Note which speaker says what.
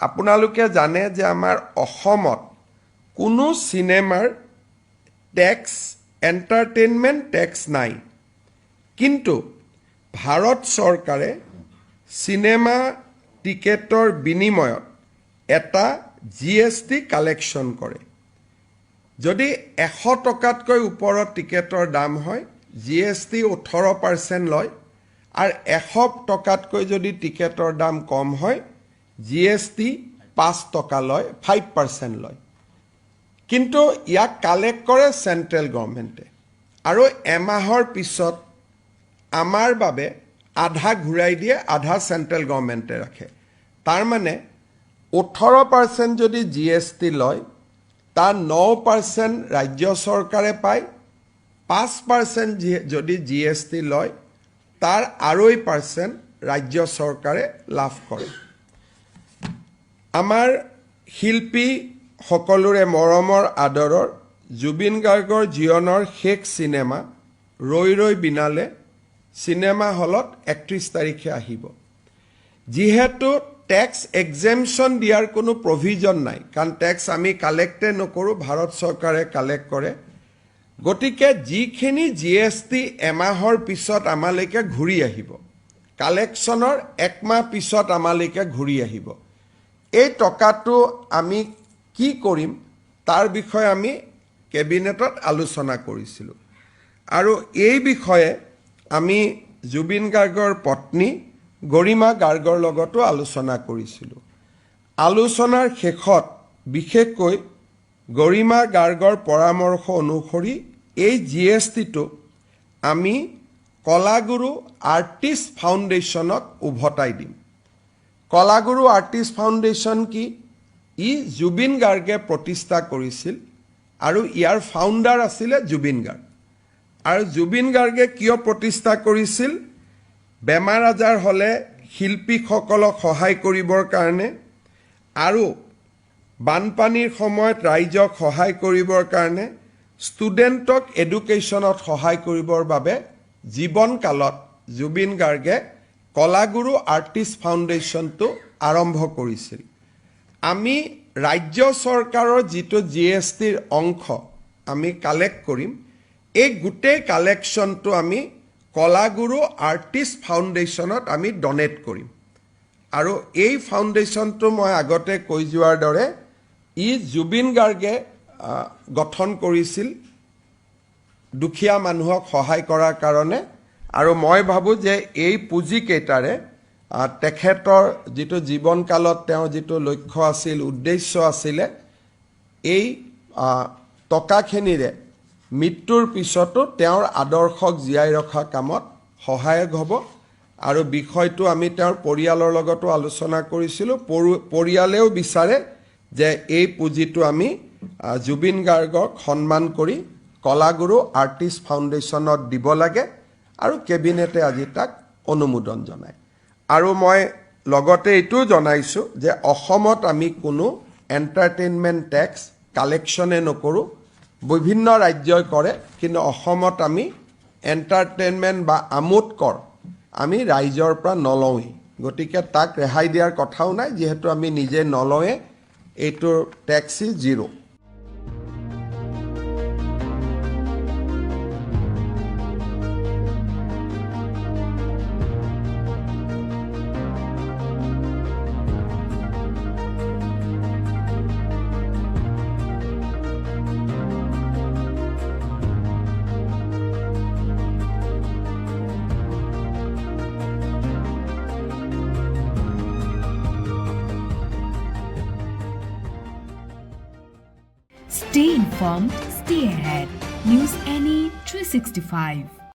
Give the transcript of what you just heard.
Speaker 1: আপোনালোকে জানে যে আমাৰ অসমত কোনো চিনেমাৰ টেক্স এণ্টাৰটেইনমেণ্ট টেক্স নাই কিন্তু ভাৰত চৰকাৰে চিনেমা টিকেটৰ বিনিময়ত এটা GST কালেকশ্যন কৰে যদি 100 টকাতকৈ ওপৰত টিকেটৰ দাম হয় GST 18% লয় আৰু 100 টকাতকৈ যদি টিকেটৰ দাম কম হয় GST 5 টকা লয় 5% লয় কিন্তু ইয়াক কালেক্ট কৰে সেন্ট্ৰেল গভৰ্নমেণ্টে আৰু এমাহৰ পিছত আমাৰ বাবে আধা ঘূৰাই দিয়ে আধা সেন্ট্ৰেল গভৰ্নমেণ্টে ৰাখে তাৰ মানে 18% যদি GST লয় তাৰ 9% ৰাজ্য চৰকাৰে পায় 5% যদি GST লয় তাৰ 2% ৰাজ্য চৰকাৰে লাভ কৰে আমাৰ শিল্পী সকলোৰে মৰমৰ আদৰৰ জুবিন গাৰ্গৰ জীৱনৰ শেষ সিনেমা ৰৈ ৰৈ বিনালে সিনেমা হলত 31 তাৰিখে আহিব যেহেতু ট্যাক্স এক্সেম্পশন দিয়াৰ কোনো প্ৰভিজন নাই কাৰণ ট্যাক্স আমি কালেক্টে নকৰো ভাৰত চৰকাৰে কালেক্ট কৰে গতিকে যিখিনি GST এমাহৰ পিছত আমালৈকে ঘূৰি আহিব কালেকশ্যনৰ একমাহ পিছত আমালৈকে ঘূৰি আহিব এই টকাটো আমি কি কৰিম তাৰ বিষয়ে আমি কেবিনেটত আলোচনা কৰিছিলো আৰু এই বিষয়ে আমি জুবিন গাৰ্গৰ পত্নী গৰিমা গাৰ্গৰ লগতো আলোচনা কৰিছিলো আলোচনাৰ শেষত বিশেষকৈ গৰিমা গাৰ্গৰ পৰামৰ্শ অনুসৰি এই GSTটো আমি কলাগুৰু আৰ্টিষ্ট ফাউণ্ডেশ্যনক উভতাই দিম কলাগুৰু আৰ্টিষ্ট ফাউণ্ডেশ্যন কি ই জুবিন গাৰ্গে প্ৰতিষ্ঠা কৰিছিল আৰু ইয়াৰ ফাউণ্ডাৰ আছিল জুবিন গাৰ্গ আৰু জুবিন গাৰ্গে কিয় প্ৰতিষ্ঠা কৰিছিল বেমাৰ আজাৰ হলে শিল্পীসকলক সহায় কৰিবৰ কাৰণে আৰু বানপানীৰ সময়ত ৰাইজক সহায় কৰিবৰ কাৰণে ষ্টুডেণ্টক এডুকেশ্যনত সহায় কৰিবৰ বাবে জীৱনকালত জুবিন গাৰ্গে কলাগুৰু আৰ্টিষ্ট ফাউণ্ডেশ্যনটো আৰম্ভ কৰিছিল আমি ৰাজ্য চৰকাৰৰ যিটো GSTৰ অংশ আমি কালেক্ট কৰিম এই গোটেই কালেকশ্যনটো আমি কলাগুৰু আৰ্টিষ্ট ফাউণ্ডেশ্যনত আমি ডনেট কৰিম আৰু এই ফাউণ্ডেশ্যনটো মই আগতে কৈ যোৱাৰ দৰে ই জুবিন গাৰ্গে গঠন কৰিছিল দুখীয়া মানুহক সহায় কৰাৰ কাৰণে আৰু মই ভাবো যে এই পুঁজি কেইটাৰে তেখেতৰ যিটো জীৱনকালত তেওঁ যিটো লক্ষ্য আছিল উদ্দেশ্য আছিল এই টকাখিনিৰে মৃত্যুৰ পিছতো তেওঁৰ আদৰ্শক জীয়াই ৰখা কামত সহায়ক হ'ব আৰু বিষয়টো আমি তেওঁৰ পৰিয়ালৰ লগতো আলোচনা কৰিছিলো পৰিয়ালেও বিচাৰে যে এই পুঁজিটো আমি জুবিন গাৰ্গক সন্মান কৰি কলাগুৰু আৰ্টিষ্ট ফাউণ্ডেশ্যনত দিব লাগে আৰু কেবিনেটে আজি তাক অনুমোদন জনায় আৰু মই লগতে এইটো জনাইছো যে অসমত আমি কোনো এণ্টাৰটেইনমেণ্ট টেক্স কালেকশ্যনে নকৰো বিভিন্ন ৰাজ্যই কৰে কিন্তু অসমত আমি এণ্টাৰটেইনমেণ্ট বা আমোদ কৰ আমি ৰাইজৰ পৰা নলওঁই গতিকে তাক ৰেহাই দিয়াৰ কথাও নাই যেহেতু আমি নিজে নলওঁয়ে এইটোৰ taxi zero
Speaker 2: Stay informed, stay ahead. News NE 365.